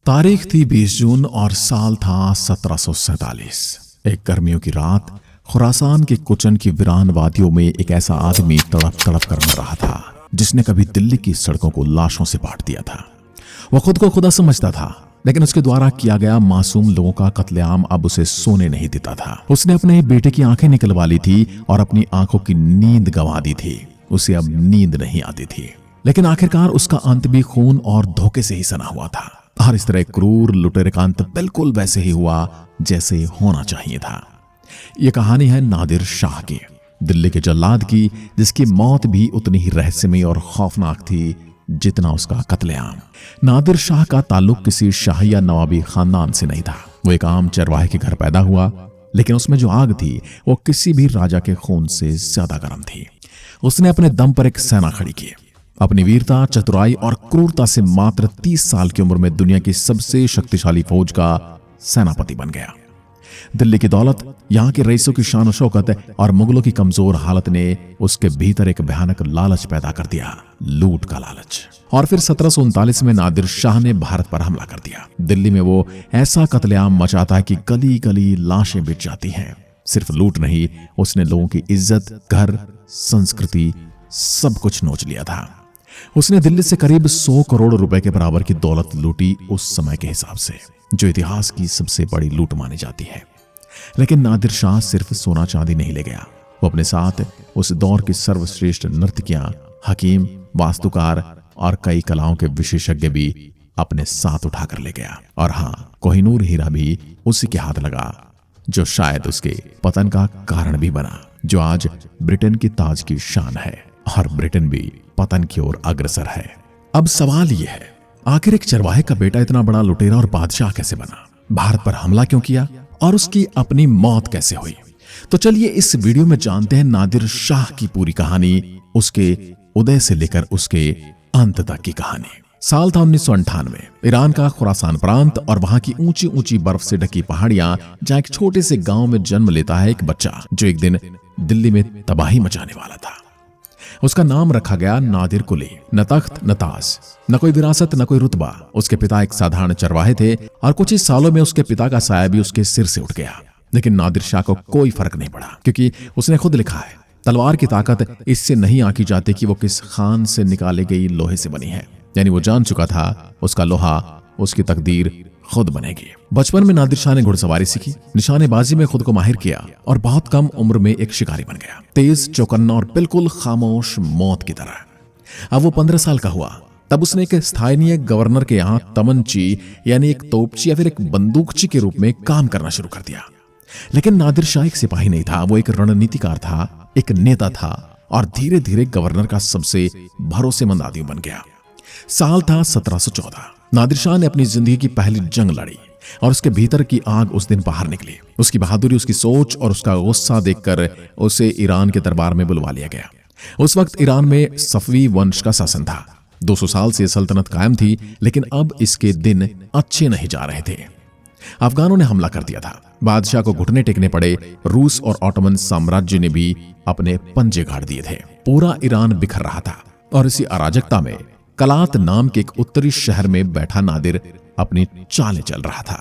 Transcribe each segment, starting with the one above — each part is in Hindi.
तारीख थी 20 जून और साल था 1747। एक गर्मियों की रात खुरासान के कुचन की वीरान वादियों में एक ऐसा आदमी तड़प तड़प कर मर रहा था जिसने कभी दिल्ली की सड़कों को लाशों से बांट दिया था। वह खुद को खुदा समझता था, लेकिन उसके द्वारा किया गया मासूम लोगों का कत्लेआम अब उसे सोने नहीं देता था। उसने अपने बेटे की आंखें निकलवा ली थी और अपनी आंखों की नींद गंवा दी थी। उसे अब नींद नहीं आती थी, लेकिन आखिरकार उसका अंत भी खून और धोखे से ही सना हुआ था। और इस तरह क्रूर लुटेरे का अंत बिल्कुल वैसे ही हुआ जैसे होना चाहिए था। यह कहानी है नादिर शाह की, दिल्ली के जल्लाद की, जिसकी मौत भी उतनी ही रहस्यमयी और खौफनाक थी जितना उसका कत्लेआम। नादिर शाह का ताल्लुक किसी शाही या नवाबी खानदान से नहीं था। वो एक आम चरवाहे के घर पैदा हुआ, लेकिन उसमें जो आग थी वो किसी भी राजा के खून से ज्यादा गर्म थी। उसने अपने दम पर एक सेना खड़ी की। अपनी वीरता, चतुराई और क्रूरता से मात्र 30 साल की उम्र में दुनिया की सबसे शक्तिशाली फौज का सेनापति बन गया। दिल्ली की दौलत, यहाँ के रईसों की शान शौकत और मुगलों की कमजोर हालत ने उसके भीतर एक भयानक लालच पैदा कर दिया, लूट का लालच। और फिर 1739 में नादिर शाह ने भारत पर हमला कर दिया। दिल्ली में वो ऐसा कत्लेआम मचाता है कि गली गली लाशें बिछ जाती हैं। सिर्फ लूट नहीं, उसने लोगों की इज्जत, घर, संस्कृति सब कुछ नोच लिया था। उसने दिल्ली से करीब 100 करोड़ रुपए के बराबर की दौलत लूटी उस समय के हिसाब से, जो इतिहास की सबसे बड़ी लूट मानी जाती है। लेकिन नादिर शाह सिर्फ सोना चांदी नहीं ले गया, वो अपने साथ उस दौर की सर्वश्रेष्ठ नर्तकियां, हकीम, वास्तुकार और कई कलाओं के विशेषज्ञ भी अपने साथ उठाकर ले गया। और हाँ, कोहिनूर हीरा भी उसी के हाथ लगा, जो शायद उसके पतन का कारण भी बना, जो आज ब्रिटेन की ताज की शान है। और ब्रिटेन भी पतन की ओर अग्रसर है। अब सवाल यह है, आखिर एक चरवाहे का बेटा इतना बड़ा लुटेरा और बादशाह कैसे बना? भारत पर हमला क्यों किया और उसकी अपनी मौत कैसे हुई? तो चलिए इस वीडियो में जानते हैं नादिर शाह की पूरी कहानी, उसके उदय से लेकर उसके अंत तक की कहानी। साल था 1998। ईरान का खुरासान प्रांत और वहां की ऊंची ऊंची बर्फ से ढकी पहाड़ियां, जहां एक छोटे से गांव में जन्म लेता है एक बच्चा, जो एक दिन दिल्ली में तबाही मचाने वाला था। उसका नाम रखा गया नादिर कुली। न तख्त न ताज, न कोई विरासत, न कोई रुतबा। उसके पिता एक साधारण चरवाहे थे और कुछ ही सालों में उसके पिता का साया भी उसके सिर से उठ गया। लेकिन नादिर शाह को कोई फर्क नहीं पड़ा, क्योंकि उसने खुद लिखा है, तलवार की ताकत इससे नहीं आंकी जाती कि वो किस खान से निकाले गई लोहे से बनी है। यानी वो जान चुका था उसका लोहा उसकी तकदीर खुद बनेगी। बचपन में नादिर शाह ने घुड़सवारी सीखी, निशानेबाजी में खुद को माहिर किया और बहुत कम उम्र में एक शिकारी बन गया, तेज, चौकन्ना और बिल्कुल खामोश मौत की तरह। अब वो 15 साल का हुआ, तब उसने एक स्थानीय गवर्नर के यहाँ तमंची यानी एक तोपची या फिर एक बंदूकची के रूप में काम करना शुरू कर दिया। लेकिन नादिर शाह एक सिपाही नहीं था, वो एक रणनीतिकार था, एक नेता था और धीरे धीरे गवर्नर का सबसे भरोसेमंद आदमी बन गया। साल था 1714। नादिर शाह ने अपनी जिंदगी की पहली जंग लड़ी और उसके भीतर की आग उस दिन बाहर निकली। उसकी बहादुरी, उसकी सोच और उसका गुस्सा देखकर उसे ईरान के दरबार में बुलवा लिया गया। उस वक्त ईरान में सफवी वंश का शासन था। 200 साल से सल्तनत कायम थी, लेकिन अब इसके दिन अच्छे नहीं जा रहे थे। अफगानों ने हमला कर दिया था, बादशाह को घुटने टेकने पड़े। रूस और ऑटोमन साम्राज्य ने भी अपने पंजे गाड़ दिए थे। पूरा ईरान बिखर रहा था और इसी अराजकता में कलात नाम के एक उत्तरी शहर में बैठा नादिर अपनी चालें चल रहा था।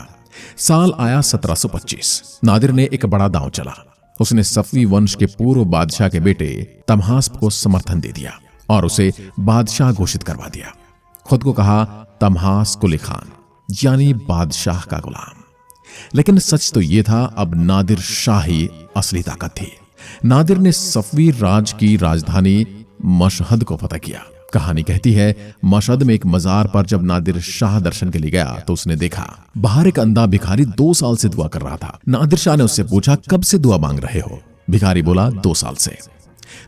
साल आया 1725। नादिर ने एक बड़ा दांव चला। उसने सफवी वंश के पूर्व बादशाह के बेटे तमहास्प को समर्थन दे दिया और उसे बादशाह घोषित करवा दिया। खुद को कहा तमहास कुली खान, यानी बादशाह का गुलाम। लेकिन सच तो यह था, अब नादिर शाह ही असली ताकत थी। नादिर ने सफवी राज की राजधानी मशहद को फतह किया। कहानी कहती है, मशहद में एक मजार पर जब नादिर शाह दर्शन के लिए गया तो उसने देखा बाहर एक अंधा भिखारी 2 साल से दुआ कर रहा था। नादिर शाह ने उससे पूछा, कब से दुआ मांग रहे हो? भिखारी बोला, 2 साल से।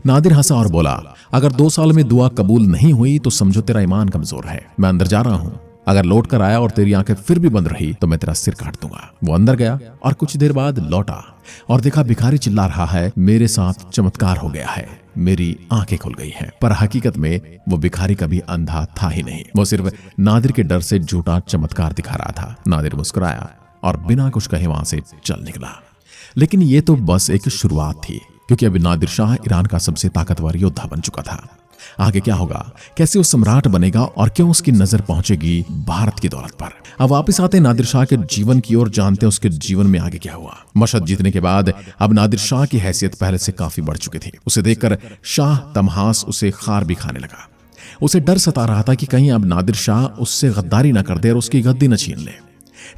नादिर हंसा और बोला, अगर 2 साल में दुआ कबूल नहीं हुई तो समझो तेरा ईमान कमजोर है। मैं अंदर जा रहा हूं, अगर लौट कर आया और तेरी आंखें फिर भी बंद रही तो मैं तेरा सिर काट दूंगा। वो अंदर गया और कुछ देर बाद लौटा और देखा भिखारी चिल्ला रहा है, मेरे साथ चमत्कार हो गया है, मेरी आंखें खुल गई हैं। पर हकीकत में वो भिखारी कभी अंधा था ही नहीं, वो सिर्फ नादिर के डर से झूठा चमत्कार दिखा रहा था। नादिर मुस्कुराया और बिना कुछ कहे वहां से चल निकला। लेकिन ये तो बस एक शुरुआत थी, क्योंकि अब नादिर शाह ईरान का सबसे ताकतवर योद्धा बन चुका था। आगे क्या होगा, कैसे वो सम्राट बनेगा और क्यों उसकी नजर पहुंचेगी भारत की दौलत पर। अब वापस आते हैं नादिर शाह के जीवन की ओर, जानते हैं उसके जीवन में आगे क्या हुआ। मशहद जीतने के बाद अब नादिर शाह की हैसियत पहले से काफी बढ़ चुकी थी। उसे देखकर शाह तमहास उसे खार भी खाने लगा। उसे डर सता रहा था कि कहीं अब नादिर शाह उससे गद्दारी न कर दे और उसकी गद्दी न छीन ले।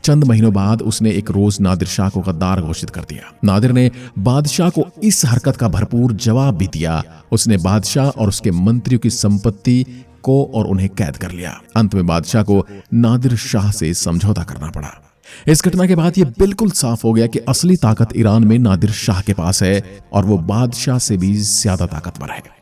चंद महीनों बाद उसने एक रोज नादिर शाह को गद्दार घोषित कर दिया। नादिर ने बादशाह को इस हरकत का भरपूर जवाब भी दिया। उसने बादशाह और उसके मंत्रियों की संपत्ति को और उन्हें कैद कर लिया। अंत में बादशाह को नादिर शाह से समझौता करना पड़ा। इस घटना के बाद यह बिल्कुल साफ हो गया कि असली ताकत ईरान में नादिर शाह के पास है और वो बादशाह से भी ज्यादा ताकतवर है।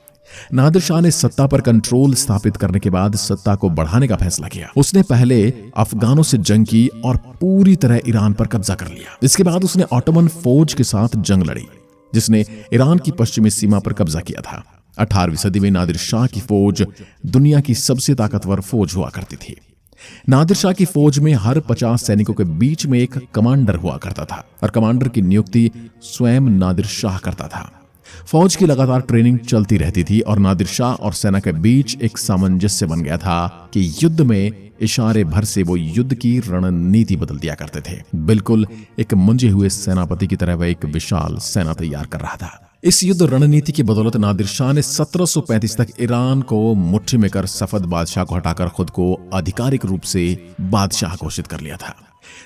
नादिर शाह ने सत्ता पर कंट्रोल स्थापित करने के बाद सत्ता को बढ़ाने का फैसला किया। उसने पहले अफगानों से जंग की और पूरी तरह ईरान पर कब्जा कर लिया। इसके बाद उसने ऑटोमन फौज के साथ जंग लड़ी, जिसने ईरान की पश्चिमी सीमा पर कब्जा किया था। 18वीं सदी में नादिर शाह की फौज दुनिया की सबसे ताकतवर फौज हुआ करती थी। नादिर शाह की फौज में हर 50 सैनिकों के बीच में एक कमांडर हुआ करता था और कमांडर की नियुक्ति स्वयं नादिर शाह करता था। फौज की लगातार ट्रेनिंग चलती रहती थी और नादिर शाह और सेना के बीच एक सामंजस्य बन गया था कि युद्ध में इशारे भर से वो युद्ध की रणनीति बदल दिया करते थे। बिल्कुल एक मंजे हुए सेनापति की तरह वह एक विशाल सेना तैयार कर रहा था। इस युद्ध रणनीति की बदौलत नादिर शाह ने 1735 तक ईरान को मुट्ठी में कर सफद बादशाह को हटाकर खुद को आधिकारिक रूप से बादशाह घोषित कर लिया था।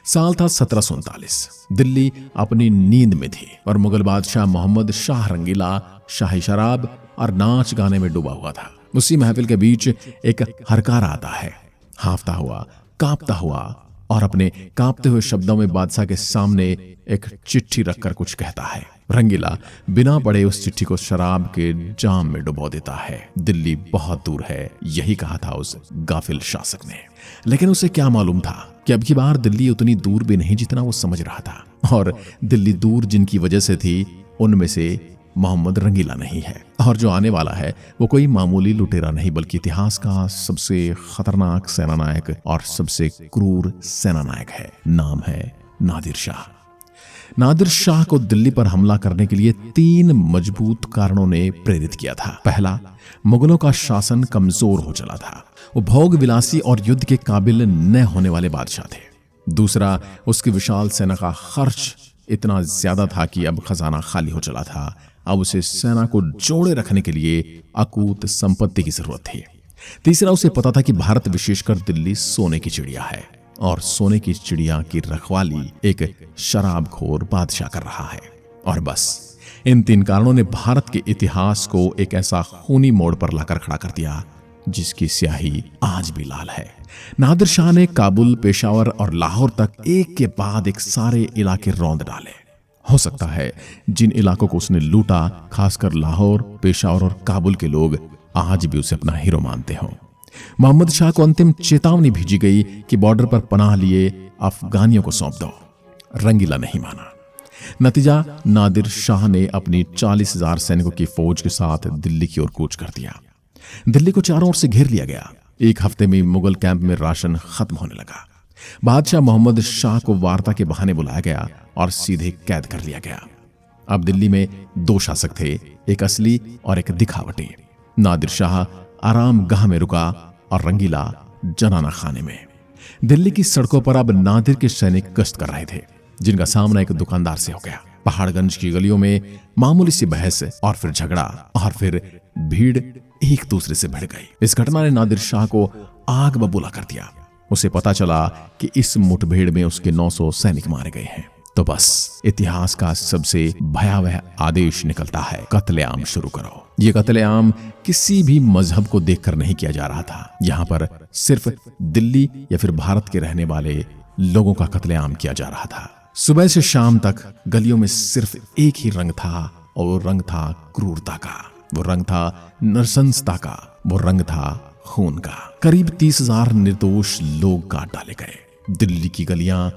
साल था 1739। दिल्ली अपनी नींद में थी और मुगल बादशाह मोहम्मद शाह रंगीला शाही शराब और नाच गाने में डूबा हुआ था। उसी महफिल के बीच एक हरकारा आता है, हाफता हुआ, कांपता हुआ और अपने कांपते हुए शब्दों में बादशाह के सामने एक चिट्ठी रखकर कुछ कहता है। रंगीला बिना पढ़े उस चिट्ठी को शराब के जाम में डुबो देता है। दिल्ली बहुत दूर है, यही कहा था उस गाफिल शासक ने। लेकिन उसे क्या मालूम था कि अब की बार दिल्ली उतनी दूर भी नहीं जितना वो समझ रहा था। और दिल्ली दूर जिनकी वजह से थी, उनमें से मोहम्मद रंगीला नहीं है। और जो आने वाला है वो कोई मामूली लुटेरा नहीं, बल्कि इतिहास का सबसे खतरनाक सेनानायक और सबसे क्रूर सेनानायक है। नाम है नादिर शाह। नादिर शाह को दिल्ली पर हमला करने के लिए 3 मजबूत कारणों ने प्रेरित किया था। पहला, मुगलों का शासन कमजोर हो चला था। वो भोग विलासी और युद्ध के काबिल न होने वाले बादशाह थे। दूसरा, उसकी विशाल सेना का खर्च इतना ज्यादा था कि अब खजाना खाली हो चला था। अब उसे सेना को जोड़े रखने के लिए अकूत संपत्ति की जरूरत थी। तीसरा, उसे पता था कि भारत विशेषकर दिल्ली सोने की चिड़िया है और सोने की चिड़िया की रखवाली एक शराबखोर बादशाह कर रहा है। और बस इन 3 कारणों ने भारत के इतिहास को एक ऐसा खूनी मोड़ पर लाकर खड़ा कर दिया जिसकी स्याही आज भी लाल है। नादिर शाह ने काबुल, पेशावर और लाहौर तक एक के बाद एक सारे इलाके रौंद डाले। हो सकता है जिन इलाकों को उसने लूटा, खासकर लाहौर, पेशावर और काबुल के लोग आज भी उसे अपना हीरो मानते हों। मोहम्मद शाह को अंतिम चेतावनी भेजी गई कि बॉर्डर पर पनाह लिए अफगानियों को सौंप दो। रंगीला नहीं माना। नतीजा, नादिर शाह ने अपनी 40,000 सैनिकों की फौज के साथ दिल्ली की ओर कूच कर दिया। दिल्ली को चारों ओर से घेर लिया गया। 1 हफ्ते में मुगल कैंप में राशन खत्म होने लगा। बादशाह मोहम्मद शाह को वार्ता के बहाने बुलाया गया और सीधे कैद कर लिया गया। अब दिल्ली में 2 शासक थे, एक असली और एक दिखावटी। नादिर शाह आराम गाह में रुका और रंगीला जनाना खाने में। दिल्ली की सड़कों पर अब नादिर के सैनिक गश्त कर रहे थे, जिनका सामना एक दुकानदार से हो गया। पहाड़गंज की गलियों में मामूली सी बहस और फिर झगड़ा और फिर भीड़ एक दूसरे से भिड़ गई। इस घटना ने नादिर शाह को आग बबूला कर दिया। उसे पता चला कि इस मुठभेड़ में उसके 900 सैनिक मारे गए हैं। तो बस इतिहास का सबसे भयावह आदेश निकलता है, कत्लेआम शुरू करो। ये कत्लेआम किसी भी मजहब को देखकर नहीं किया जा रहा था। यहाँ पर सिर्फ दिल्ली या फिर भारत के रहने वाले लोगों का कत्लेआम किया जा रहा था। सुबह से शाम तक गलियों में सिर्फ एक ही रंग था और वो रंग था क्रूरता का, वो रंग था नरसंसता का, वो रंग था खून का। करीब 30,000 निर्दोष लोग काट डाले गए। दिल्ली की गलियां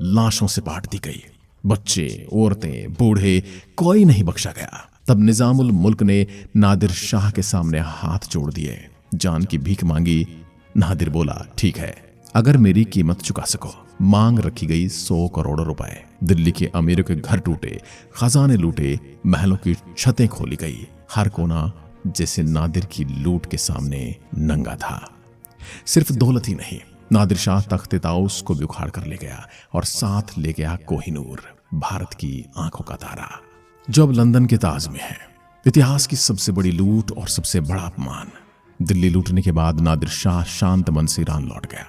लाशों से पाट दी गई। बच्चे, औरतें, बूढ़े, कोई नहीं बख्शा गया। तब निजामुल मुल्क ने नादिर शाह के सामने हाथ जोड़ दिए, जान की भीख मांगी। नादिर बोला, ठीक है, अगर मेरी कीमत चुका सको। मांग रखी गई 100 करोड़ रुपए। दिल्ली के अमीरों के घर टूटे, खजाने लूटे, महलों की छतें खोली गई, हर कोना जैसे नादिर की लूट के सामने नंगा था। सिर्फ दौलत ही नहीं, नादिर शाह तख्ते ताउस को भी उखाड़ कर ले गया और साथ ले गया कोहिनूर, भारत की आंखों का तारा, जो अब लंदन के ताज में है। इतिहास की सबसे बड़ी लूट और सबसे बड़ा अपमान। दिल्ली लूटने के बाद नादिर शाह शांत मन से ईरान लौट गया।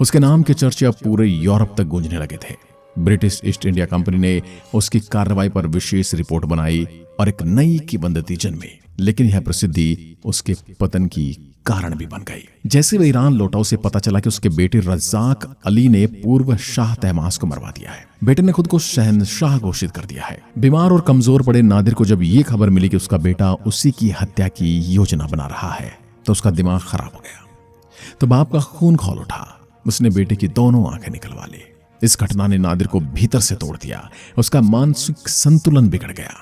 उसके नाम के चर्चे अब पूरे यूरोप तक गूंजने लगे थे। ब्रिटिश ईस्ट इंडिया कंपनी ने उसकी कार्रवाई पर विशेष रिपोर्ट बनाई और एक नई किंवदंती जन्मी। लेकिन यह प्रसिद्धि उसके पतन की कारण भी बन गई। जैसे वह ईरान लौटा, उसे पता चला कि उसके बेटे रज़ाक अली ने पूर्व शाह तहमास को मरवा दिया है। बेटे ने खुद को शहंशाह घोषित कर दिया है। बीमार और कमजोर पड़े नादिर को जब ये खबर मिली कि उसका बेटा उसी की हत्या की योजना बना रहा है, तो उसका दिमाग खराब हो गया। तो बाप का खून खौल उठा। उसने बेटे की दोनों आंखें निकलवा ली। इस घटना ने नादिर को भीतर से तोड़ दिया। उसका मानसिक संतुलन बिगड़ गया,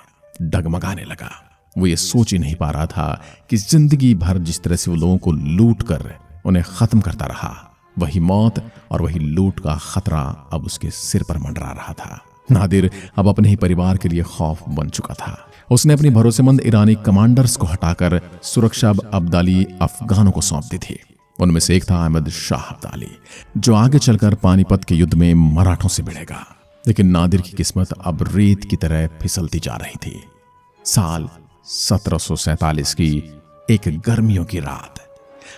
डगमगाने लगा। वो ये सोच ही नहीं पा रहा था कि जिंदगी भर जिस तरह से वो लोगों को लूट कर उन्हें खत्म करता रहा, वही मौत और वही लूट का खतरा अब उसके सिर पर मंडरा रहा था। नादिर अब अपने ही परिवार के लिए खौफ बन चुका था। उसने अपनी भरोसेमंद ईरानी कमांडर्स को हटाकर सुरक्षा अब्दाली अफगानों को सौंप दी थी। उनमें से एक था अहमद शाह अब्दाली, जो आगे चलकर पानीपत के युद्ध में मराठों से भिड़ेगा। लेकिन नादिर की किस्मत अब रेत की तरह फिसलती जा रही थी। साल 1747 की एक गर्मियों की रात,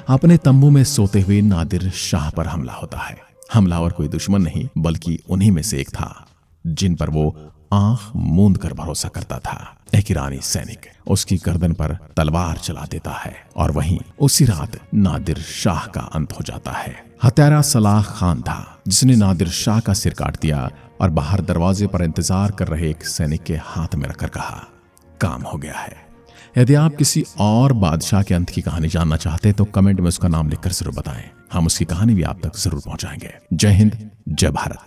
अपने तंबू में सोते हुए नादिर शाह पर हमला होता है। हमलावर कोई दुश्मन नहीं, बल्कि उन्हीं में से एक था जिन पर वो आंख मूंद कर भरोसा करता था। एक ईरानी सैनिक उसकी गर्दन पर तलवार चला देता है और वहीं उसी रात नादिर शाह का अंत हो जाता है। हत्यारा सलाह खान था, जिसने नादिर शाह का सिर काट दिया और बाहर दरवाजे पर इंतजार कर रहे एक सैनिक के हाथ में रखकर कहा, काम हो गया है। यदि आप किसी और बादशाह के अंत की कहानी जानना चाहते हैं तो कमेंट में उसका नाम लिखकर जरूर बताएं। हम उसकी कहानी भी आप तक जरूर पहुंचाएंगे। जय हिंद, जय भारत।